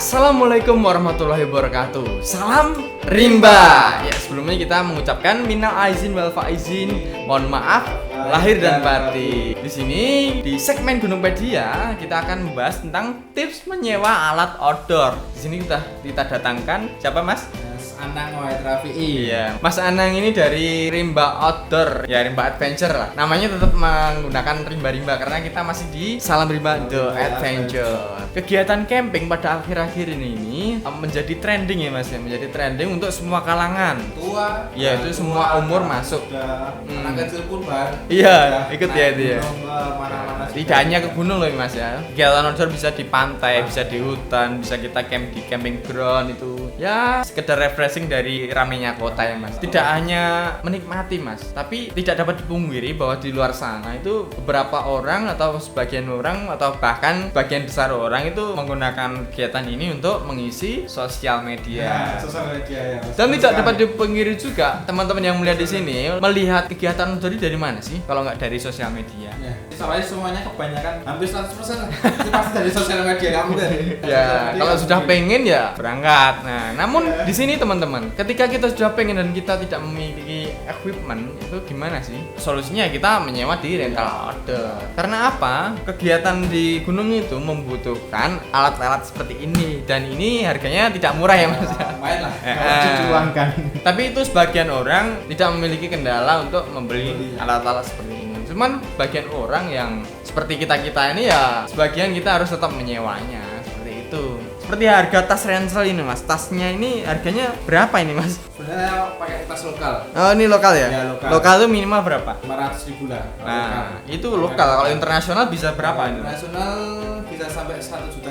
Assalamualaikum warahmatullahi wabarakatuh. Salam Rimba. Ya, sebelumnya kita mengucapkan minal aizin wal faizin. Mohon maaf lahir dan batin. Di sini di segmen Gunungpedia kita akan membahas tentang tips menyewa alat outdoor. Di sini kita datangkan siapa, Mas? Anang Wahid Rafi'i. Iya, Mas Anang ini dari Rimba Outdoor, ya Rimba Adventure lah. Namanya tetap menggunakan rimba-rimba karena kita masih di Salam Rimba The Adventure. Kegiatan camping pada akhir-akhir ini menjadi trending ya Mas ya, menjadi trending untuk semua kalangan. Tua, ya itu semua umur masuk. Anak kecil pun Iya, ikut ya itu ya. Mana-mana. Tidak hanya ke gunung loh Mas ya. Kegiatan outdoor bisa di pantai, bisa di hutan, bisa kita camp di camping ground itu. Ya, sekedar refreshing dari ramainya kota ya Mas. Tidak hanya menikmati Mas, tapi tidak dapat dipungkiri bahwa di luar sana itu beberapa orang atau sebagian orang atau bahkan bagian besar orang itu menggunakan kegiatan ini untuk mengisi sosial media. Sosial media ya. Dan tidak dapat dipungkiri juga teman-teman yang melihat di sini melihat kegiatan outdoor dari mana sih? Kalau nggak dari sosial media. Ya, soalnya semuanya kebanyakan hampir 100% itu pasti dari sosial media kamu dari. Ya, kalau sudah pengen ya berangkat. Nah, namun di sini teman-teman, ketika kita sudah pengen dan kita tidak memiliki equipment, itu gimana sih? Solusinya kita menyewa di rental outdoor. Karena apa? Kegiatan di gunung itu membutuhkan alat-alat seperti ini dan ini harganya tidak murah ya Mas. Main lah. Dicuangkan. Tapi itu sebagian orang tidak memiliki kendala untuk membeli alat-alat seperti ini. Cuman bagian orang yang seperti kita-kita ini ya sebagian kita harus tetap menyewanya seperti itu. Seperti harga tas ransel ini Mas. Tasnya ini harganya berapa ini Mas? Sebenarnya pakai tas lokal. Oh, ini lokal ya? Ya, lokal. Lokal itu minimal berapa? 500.000 lah. Nah, itu lokal. Kalau internasional bisa berapa ini? Internasional bisa sampai 1.500.000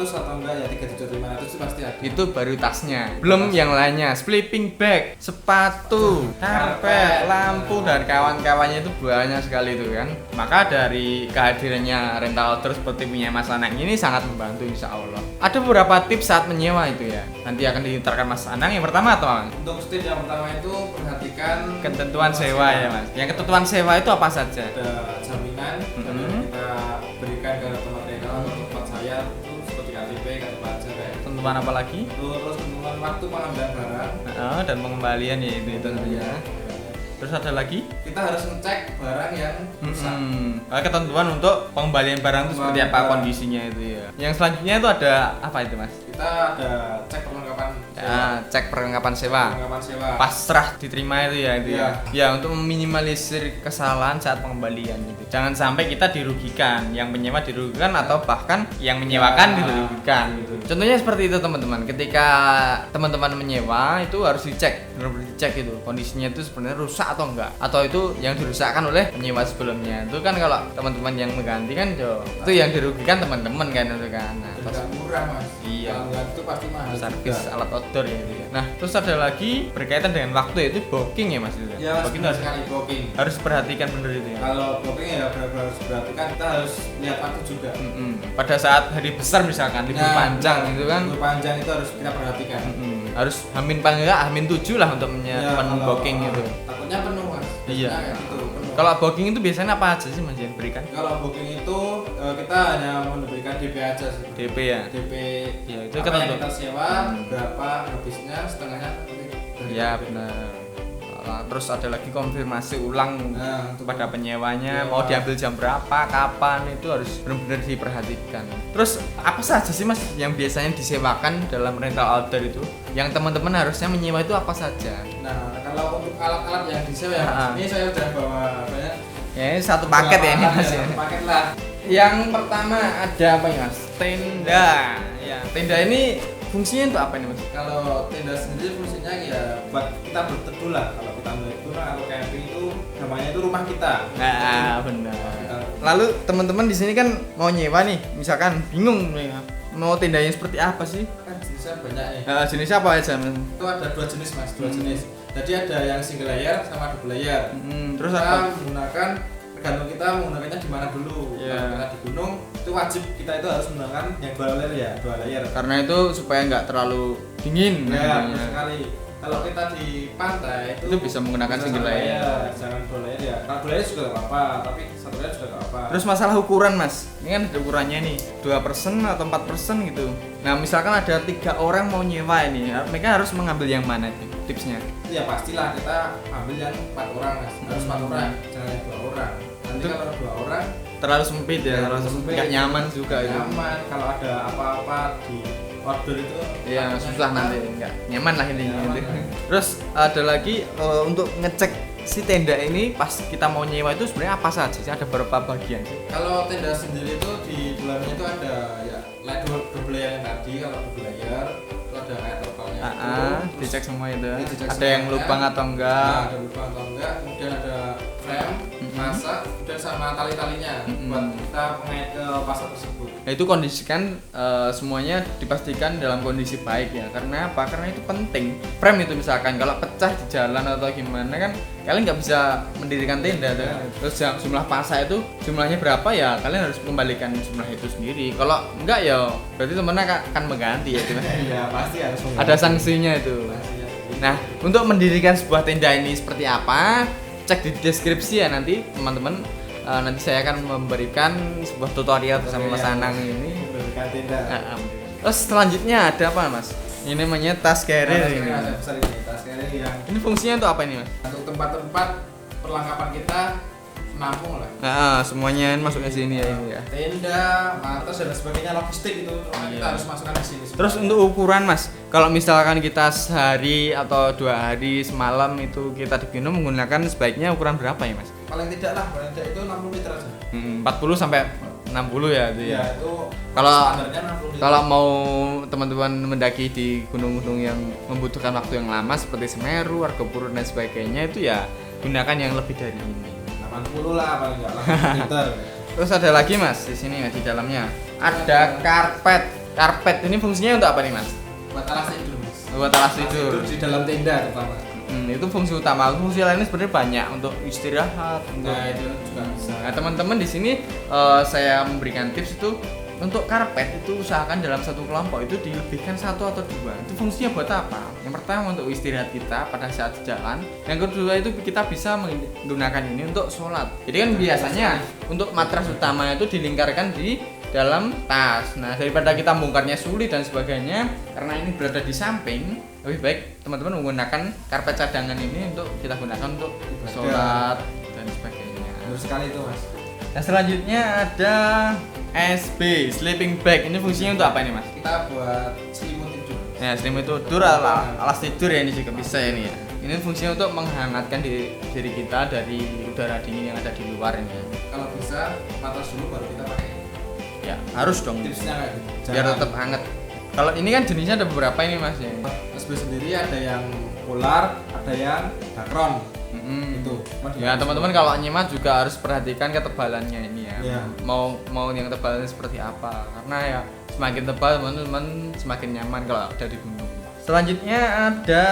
atau enggak ya 3.500.000 itu pasti ada. Itu baru tasnya. Belum yang lainnya, sleeping bag, sepatu, karpet, lampu dan kawan-kawannya itu banyak sekali itu kan. Maka dari kehadirannya rental outdoor seperti punya Mas Anang ini sangat membantu insya Allah. Ada beberapa tips saat menyewa itu ya. Nanti akan diutarkan Mas Anang. Yang pertama apa Mas? Untuk stage yang pertama itu perhatikan Ketentuan sewa ya Mas. Yang ketentuan sewa itu apa saja? Ada jaminan kita berikan ke tempat rental atau tempat saya itu seperti KTP, kartu pajak kayak. Ketentuan apa lagi? Terus ketentuan waktu pengambilan barang. Dan pengembalian ya itu tentunya. Terus ada lagi? Kita harus ngecek barang yang rusak. Ketentuan untuk pengembalian barang itu seperti apa kondisinya itu ya. Yang selanjutnya itu ada apa itu Mas? Kita ada cek perlengkapan sewa. Cek perlengkapan sewa. Perlengkapan sewa. Pasrah diterima itu ya itu ya. Ya untuk meminimalisir kesalahan saat pengembalian gitu. Jangan sampai kita dirugikan, yang menyewa dirugikan atau bahkan yang menyewakan dirugikan gitu. Contohnya seperti itu teman-teman. Ketika teman-teman menyewa itu harus dicek, benar-benar dicek itu kondisinya itu sebenarnya rusak atau enggak, atau itu yang dirusakkan oleh penyewa sebelumnya. Itu kan kalau teman-teman yang mengganti kan itu yang dirugikan teman-teman kan itu kan. Nah, tidak murah Mas. Iya. Kalau itu pasti mahal. Servis alat outdoor ya. Nah, terus ada lagi berkaitan dengan waktu yaitu booking ya Mas itu. Ya, Booking harus sekali booking. harus perhatikan benar itu ya. Kalau booking ya benar-benar harus perhatikan, kita harus lihat waktu juga. Pada saat hari besar misalkan libur panjang itu kan. Libur panjang itu harus kita perhatikan. Harus hamin paling enggak hamin 7 lah untuk menyiapkan booking itu. Takutnya penuh Mas. Iya. Gitu, penuh. Kalau booking itu biasanya apa aja sih Mas yang berikan? Kalau booking itu kita hanya memberikan DP aja sih. DP ya. DP Ya itu apa kan yang untuk kita sewa, berapa habisnya, setengahnya ya benar. Terus ada lagi konfirmasi ulang kepada penyewanya mau diambil jam berapa, kapan, itu harus benar-benar diperhatikan. Terus apa saja sih Mas yang biasanya disewakan dalam rental outdoor itu? Yang teman-teman harusnya menyewa itu apa saja? Nah, kalau untuk alat-alat yang disewa ya, ini saya udah bawa banyak. Ya, ini satu paket ya ini Mas ya. Satu paket lah. Yang pertama ada apa ya Mas? Tenda. Ya, tenda ini fungsinya untuk apa nih Mas? Kalau tenda sendiri fungsinya ya buat kita berteduh lah. Kalau kita itu kalau camping itu namanya itu rumah kita. Nah, benar. Lalu teman-teman di sini kan mau nyewa nih, misalkan bingung nih, mau tendanya seperti apa sih? Kan jenisnya banyak ya. Jenisnya apa aja Mas? Itu ada dua jenis Mas, dua jenis. Jadi ada yang single layer sama double layer. Terus kita apa? menggunakan tergantung kita menggunakannya di mana dulu. Kalau kita di gunung itu wajib kita itu harus menggunakan yang dua layer ya, dua layer. Karena itu supaya nggak terlalu dingin. Ya, betul sekali. Kalau kita di pantai Itu bisa menggunakan single layer. Jangan dua layer ya. Kalau dua layer juga nggak apa-apa, tapi satu layer juga nggak apa-apa. Terus masalah ukuran mas, ini kan ada ukurannya nih 2% atau 4% gitu. Nah misalkan ada 3 orang mau nyewa ini, mereka harus mengambil yang mana itu tipsnya? Ya pastilah kita ambil yang 4 orang mas. Harus 4 orang, jangan yang 2 orang. Nanti Itu kalau 2 orang terlalu sempit ya, terlalu sempit, nggak nyaman juga itu. nyaman. Kalau ada apa-apa di order itu Iya susah nanti, nggak nyaman lah intinya Nyaman gitu. lah. Terus ada lagi untuk ngecek si tenda ini pas kita mau nyewa itu sebenarnya apa saja sih? Ada beberapa bagian sih. Kalau tenda sendiri itu di dalamnya itu ada ya double layer yang tadi. Kalau double layer itu ada kayak totalnya Dicek semua itu. Dicek Ada yang semuanya. lubang atau enggak? Nah, ada lubang atau enggak, kemudian ada frame, masa, dan sama tali-talinya buat kita pengait ke pasar tersebut. Nah itu kondisikan semuanya dipastikan dalam kondisi baik ya. Karena apa? Karena itu penting. Frame itu misalkan kalau pecah di jalan atau gimana kan kalian nggak bisa mendirikan tenda tuh. Terus jumlah pasak itu jumlahnya berapa ya kalian harus kembalikan jumlah itu sendiri. Kalau enggak ya berarti temennya akan mengganti ya. Iya pasti harus Ada sanksinya itu. Nah untuk mendirikan sebuah tenda ini seperti apa? Cek di deskripsi ya nanti teman-teman. Nanti saya akan memberikan sebuah tutorial bersama Mas Anang ini. Memberikan tenda. Terus selanjutnya ada apa mas? Ini namanya tas carrier ini. Besar ini, tas carrier yang Ini fungsinya untuk apa ini mas? untuk tempat-tempat perlengkapan kita menampung lah. Nah, semuanya masuk ke sini ya ini ya. Tenda, matras dan sebagainya logistik itu kita harus masukkan di sini. Terus untuk ukuran mas, kalau misalkan kita sehari atau 2 hari semalam itu kita di gunung menggunakan sebaiknya ukuran berapa ya mas? paling tidak lah, paling tidak itu 60 meter aja. 40 sampai 60 ya itu ya. Iya, itu Kalau standarnya 60 meter. Kalau mau teman-teman mendaki di gunung-gunung yang membutuhkan waktu yang lama seperti Semeru, Argopuro dan sebagainya itu ya gunakan yang lebih dari ini. 80 lah paling enggak 80 meter. Terus ada lagi mas di sini di dalamnya ada karpet. Karpet ini fungsinya untuk apa nih mas? Buat alas tidur, Mas. Buat alas tidur. Di dalam tenda terutama. Itu fungsi utama. Fungsi lainnya sebenarnya banyak untuk istirahat. Nah, itu juga bisa. Nah teman-teman di sini saya memberikan tips itu untuk karpet itu usahakan dalam satu kelompok itu dilebihkan 1 atau 2. Itu fungsinya buat apa? Yang pertama untuk istirahat kita pada saat jalan. Yang kedua itu kita bisa menggunakan ini untuk sholat. Jadi kan biasanya untuk matras utama itu dilingkarkan di dalam tas. Nah daripada kita bongkarnya sulit dan sebagainya, karena ini berada di samping, lebih baik teman-teman menggunakan karpet cadangan ini untuk kita gunakan untuk sholat dan sebagainya. Benar sekali itu, Mas. Nah selanjutnya ada SB sleeping bag. Ini fungsinya untuk apa ini mas? Kita buat selimut tidur. Ya selimut tidur, alas tidur ya ini juga bisa ini ya. Ini fungsinya untuk menghangatkan diri kita dari udara dingin yang ada di luar ini. Kalau bisa matras dulu baru kita pakai. Ya harus dong. Tipsnya kayak gitu. Biar tetap hangat. Kalau ini kan jenisnya ada beberapa ini mas ya. SB sendiri ada yang polar, ada yang dakron. Itu. Ya teman-teman kalau nyimak juga harus perhatikan ketebalannya ini ya. Iya. Mau yang tebalnya seperti apa? Karena ya semakin tebal teman-teman semakin nyaman kalau ada di gunung. Selanjutnya ada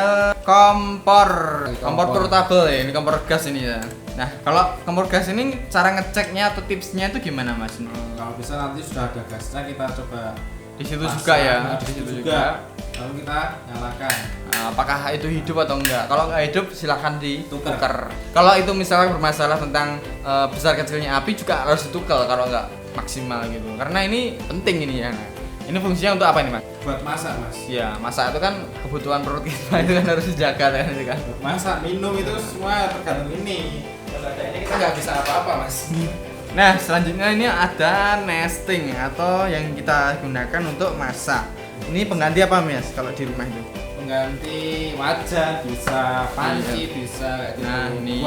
kompor portable ya. Ini kompor gas ini ya. Nah kalau kompor gas ini cara ngeceknya atau tipsnya itu gimana mas? Kalau bisa nanti sudah ada gasnya kita coba Di situ pasang. juga ya. Nah, Di situ juga. Lalu kita nyalakan. Apakah itu hidup atau enggak? Kalau nggak hidup silahkan ditukar. Kalau itu misalnya bermasalah tentang besar kecilnya api juga harus ditukar kalau nggak maksimal gitu. Karena ini penting ini ya. Nah, ini fungsinya untuk apa nih mas? Buat masak, Mas. Ya masak itu kan kebutuhan perut kita itu kan harus dijaga kan. Buat masak, minum itu semua tergantung ini. Kalau ada ini kita nggak bisa apa-apa, Mas. Nah selanjutnya ini ada nesting atau yang kita gunakan untuk masak. Ini pengganti apa mas kalau di rumah itu? Pengganti wajan bisa, panci bisa kayak gitu. Nah, ini.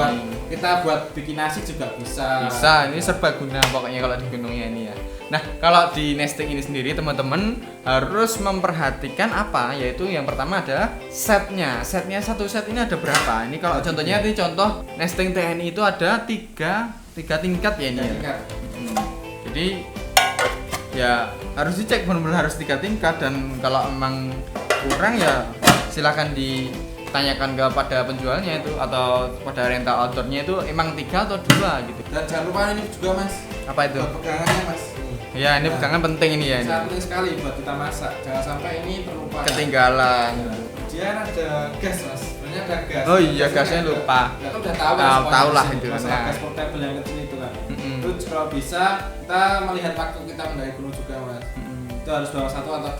Buat bikin nasi juga bisa. Bisa, ini serbaguna pokoknya kalau di gunungnya ini ya. Nah, kalau di nesting ini sendiri teman-teman harus memperhatikan apa? Yaitu yang pertama ada setnya. Setnya satu set ini ada berapa? Ini kalau contohnya ini contoh nesting TNI itu ada tiga tingkat ya ini. Ya. Jadi ya harus dicek benar-benar harus 3 tingkat dan kalau emang kurang ya silakan ditanyakan kepada penjualnya itu atau pada rental outdoornya itu emang 3 atau 2 gitu. Dan jangan lupa ini juga mas. Apa itu? Buat pegangannya mas. Ya ini pegangan penting ini ya. Sangat penting sekali buat kita masak. Jangan sampai ini terlupakan. Ketinggalan. Kunci dia ada gas mas, sebenarnya ada gas. Oh iya, gasnya lupa. Kita kan udah tahu Tahu lah itu kan. masalah gas portable yang kecil itu kan. Itu kalau bisa kita melihat waktu kita mendaki gunung juga mas. Itu harus bawa 1 atau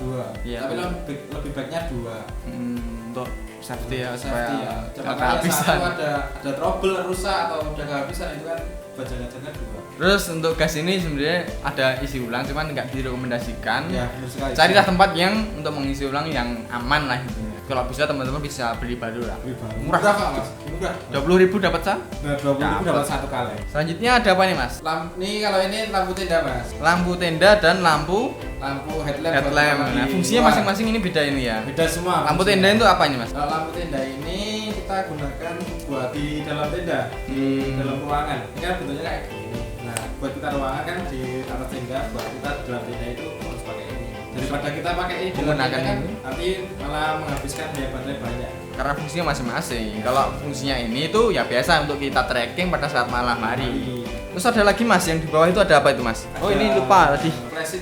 2. Iya. Tapi lebih baiknya 2. Untuk safety ya, Safety ya. supaya Jangan nggak kehabisan. satu ada trouble rusak atau udah kehabisan itu kan buat jaga-jaga 2. Terus untuk gas ini sebenarnya ada isi ulang, cuman nggak direkomendasikan. Ya, benar sekali. Carilah tempat yang untuk mengisi ulang yang aman lah gitu. Kalau bisa teman-teman bisa beli baru lah. Murah kok mas, murah. 20.000 dapat sah? Nah, 20.000 dapat 1 kali. Selanjutnya ada apa nih mas? Nih kalau ini lampu tenda mas. Lampu tenda dan lampu Headlamp. Nah, fungsinya masing-masing ini beda ini ya. Beda semua. Lampu tenda itu apa nih mas? Kalau lampu tenda ini kita gunakan buat di dalam tenda, di dalam ruangan. Ini kan bentuknya kayak gini. Nah, buat kita ruangan kan di atas tenda, buat kita di dalam tenda itu harus pakai ini. Daripada kita pakai ini di dalam tenda kan nanti malah menghabiskan daya baterai banyak. Karena fungsinya masing-masing. Kalau fungsinya ini itu ya biasa untuk kita tracking pada saat malam hari. Terus ada lagi mas, yang di bawah itu ada apa itu mas? Oh ini lupa tadi.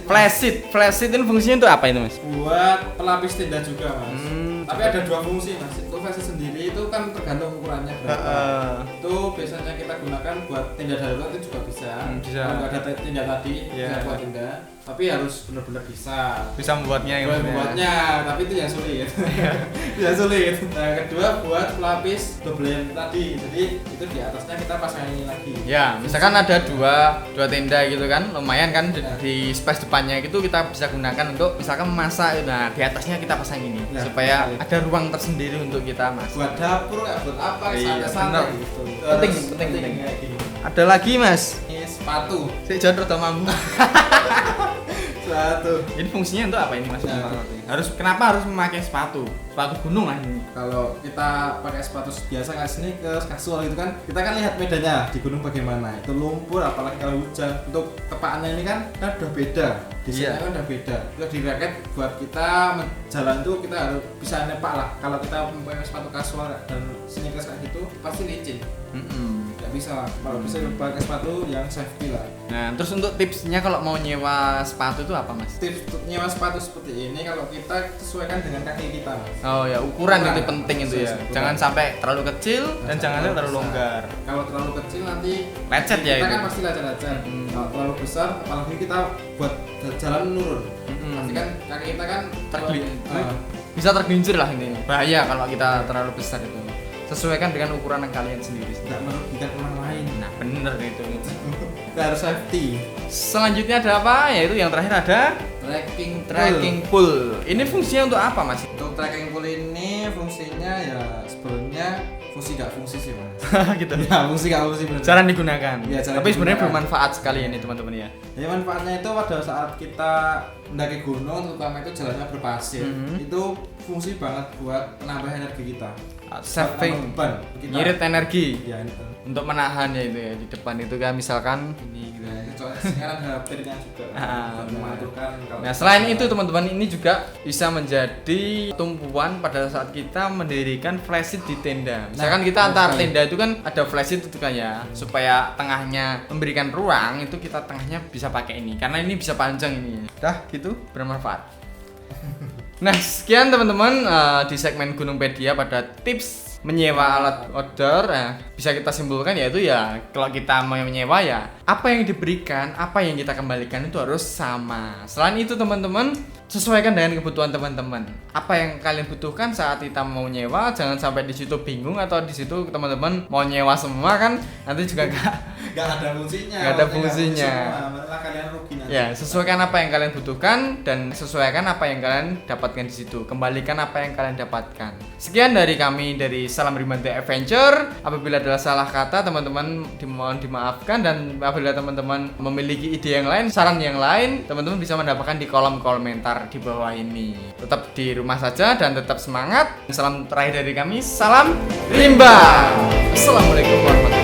Flash sheet itu fungsinya itu apa itu mas? Buat pelapis tenda juga mas. Tapi ada 2 fungsi mas. Itu flash sheet sendiri itu kan tergantung ukurannya berapa. Itu biasanya kita gunakan buat tenda darurat itu juga bisa. Kalau nggak ada tenda tadi, bisa buat tenda. Tapi harus benar-benar bisa membuatnya ya. Membuatnya, tapi itu yang sulit. Yang sulit. Nah, kedua buat pelapis double yang tadi. Jadi itu di atasnya kita pasang ini lagi. Ya, misalkan ada dua tenda gitu kan, lumayan kan di space depannya itu kita bisa gunakan untuk misalkan memasak. Nah, di atasnya kita pasang ini supaya ada ruang tersendiri untuk kita masak. Buat dapur nggak buat apa? Santai gitu. Penting. Ada lagi mas? Ini sepatu. Saya jangan rada mampu. Sepatu. Ini fungsinya untuk apa ini mas? Kenapa harus memakai sepatu? Sepatu gunung lah ini. Kalau kita pakai sepatu biasa nggak sneakers, casual gitu kan, kita kan lihat medannya di gunung bagaimana. Itu lumpur, apalagi kalau hujan. Untuk tepaannya ini kan udah beda. Desainnya kan udah beda. Kalau di raket buat kita jalan tuh kita harus bisa nepak lah. Kalau kita pakai sepatu casual dan sneakers kayak gitu pasti licin. Nggak bisa lah. Kalau bisa pakai sepatu yang safety lah. Nah, terus untuk tipsnya kalau mau nyewa sepatu itu apa mas? Tips untuk nyewa sepatu seperti ini kalau kita sesuaikan dengan kaki kita mas. Oh ya, ukuran itu penting itu ya. Jangan sampai terlalu kecil dan jangan terlalu longgar. Kalau terlalu kecil nanti lecet ya kita itu. kan pasti lecet. Kalau terlalu besar, apalagi kita buat jalan menurun. Pasti kan kaki kita kan bisa tergelincir lah intinya. Bahaya kalau kita terlalu besar itu. Sesuaikan dengan ukuran yang kalian sendiri. Tidak merugikan orang lain. Nah bener itu. Kita harus safety. Selanjutnya ada apa? Yaitu yang terakhir ada trekking pool. Ini fungsinya untuk apa mas? Untuk trekking pool ini fungsinya ya sebenarnya fungsi nggak fungsi sih mas. Gitu. Ya fungsi nggak fungsi benar. Jarang digunakan. Ya, tapi sebenarnya bermanfaat sekali ini teman-teman ya. Ya manfaatnya itu pada saat kita mendaki gunung, terutama itu jalannya berpasir, itu fungsi banget buat menambah energi kita. Saving, ngirit energi. Ya, untuk menahan ya itu ya di depan itu kan misalkan ini gitu. Sekarang ada pirnya juga. Nah selain itu teman-teman ini juga bisa menjadi tumpuan pada saat kita mendirikan flash sheet di tenda. Misalkan kita antar tenda itu kan ada flash sheet itu kan ya, supaya tengahnya memberikan ruang itu kita tengahnya bisa pakai ini karena ini bisa panjang ini. Dah gitu bermanfaat. Nah sekian teman-teman di segmen Gunungpedia pada tips menyewa alat outdoor. Bisa kita simpulkan yaitu ya kalau kita mau menyewa ya apa yang diberikan, apa yang kita kembalikan itu harus sama. Selain itu teman-teman sesuaikan dengan kebutuhan teman-teman. Apa yang kalian butuhkan saat kita mau nyewa, jangan sampai di situ bingung atau di situ teman-teman mau nyewa semua kan nanti juga nggak ada fungsinya. Nggak ada fungsinya. Malah kalian rugi nanti. Ya, sesuaikan apa yang kalian butuhkan dan sesuaikan apa yang kalian dapatkan di situ. Kembalikan apa yang kalian dapatkan. Sekian dari kami dari Salam Rimba The Adventure. Apabila ada salah kata teman-teman dimohon dimaafkan, dan apabila teman-teman memiliki ide yang lain, saran yang lain, teman-teman bisa mendapatkan di kolom komentar di bawah ini. Tetap di rumah saja dan tetap semangat. Salam terakhir dari kami, Salam Rimba. Assalamualaikum warahmatullahi wabarakatuh.